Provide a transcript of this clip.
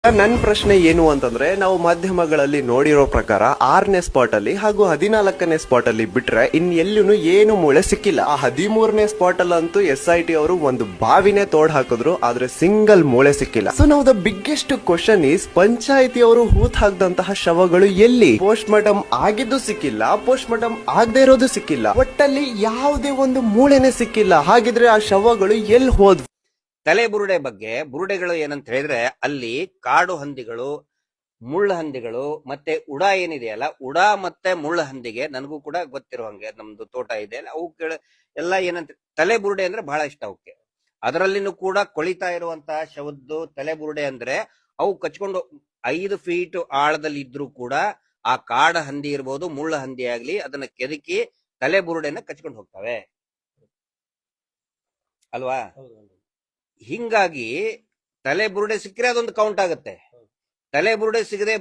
ನನ್ನ ಪ್ರಶ್ನೆ ಏನು ಅಂತಂದ್ರೆ, ನಾವು ಮಾಧ್ಯಮಗಳಲ್ಲಿ ನೋಡಿರೋ ಪ್ರಕಾರ 6ನೇ ಸ್ಪಾಟ್ ಅಲ್ಲಿ ಹಾಗೂ 14ನೇ ಸ್ಪಾಟ್ ಅಲ್ಲಿ ಬಿಟ್ರೆ ಎಲ್ಲೂ ಏನು ಮೂಳೆ ಸಿಕ್ಕಿಲ್ಲ. ಆ 13ನೇ ಸ್ಪಾಟ್ ಅಲ್ಲಂತೂ SIT ಅವರು ಒಂದು ಬಾವಿನೇ ತೋಡ್ ಹಾಕಿದ್ರು, ಆದ್ರೆ ಸಿಂಗಲ್ ಮೂಳೆ ಸಿಕ್ಕಿಲ್ಲ. ಸೊ ನಾವು the biggest question is, panchayat ಅವರು ಹೂತ್ ಹಾಕ್ದಂತಹ ಶವಗಳು ಎಲ್ಲಿ? ಪೋಸ್ಟ್ ಮಾರ್ಟಮ್ ಆಗಿದ್ದು ಸಿಕ್ಕಿಲ್ಲ, ಪೋಸ್ಟ್ ಮಾರ್ಟಮ್ ಆಗದೆ ಇರೋದು ಸಿಕ್ಕಿಲ್ಲ, ಒಟ್ಟಲ್ಲಿ ಯಾವುದೇ ಒಂದು ಮೂಳೆನೆ ಸಿಕ್ಕಿಲ್ಲ. ಹಾಗಿದ್ರೆ ಆ ಶವಗಳು ಎಲ್ಲಿ ಹೋದ್ವು? ತಲೆ ಬುರುಡೆ ಬಗ್ಗೆ, ಬುರುಡೆಗಳು ಏನಂತ ಹೇಳಿದ್ರೆ ಅಲ್ಲಿ ಕಾಡು ಹಂದಿಗಳು, ಮುಳ್ಳ ಹಂದಿಗಳು ಮತ್ತೆ ಉಡಾ ಏನಿದೆಯಲ್ಲ, ಉಡಾ ಮತ್ತೆ ಮುಳ್ಳ ಹಂದಿಗೆ ನನಗೂ ಕೂಡ ಗೊತ್ತಿರೋ ಹಂಗೆ, ನಮ್ದು ತೋಟ ಇದೆ ಅವು ಎಲ್ಲ ಏನಂತ, ತಲೆ ಬುರುಡೆ ಅಂದ್ರೆ ಬಹಳ ಇಷ್ಟ ಅವಕ್ಕೆ. ಅದರಲ್ಲಿನೂ ಕೂಡ ಕೊಳಿತಾ ಇರುವಂತಹ ಶವದ್ದು ತಲೆ ಬುರುಡೆ ಅಂದ್ರೆ ಅವು ಕಚ್ಕೊಂಡು 5 ಫೀಟ್ ಆಳದಲ್ಲಿ ಇದ್ರೂ ಕೂಡ ಆ ಕಾಡು ಹಂದಿ ಇರ್ಬೋದು, ಮುಳ್ಳ ಹಂದಿ ಆಗ್ಲಿ, ಅದನ್ನ ಕೆದಕಿ ತಲೆ ಬುರುಡೆನ ಕಚ್ಕೊಂಡು ಹೋಗ್ತವೆ ಅಲ್ವಾ. ಹಿಂಗಾಗಿ ತಲೆ ಬುರುಡೆ ಸಿಕ್ಕರೆ ಅದೊಂದು ಕೌಂಟ್ ಆಗುತ್ತೆ. ತಲೆ ಬುರುಡೆ ಸಿಗದೆ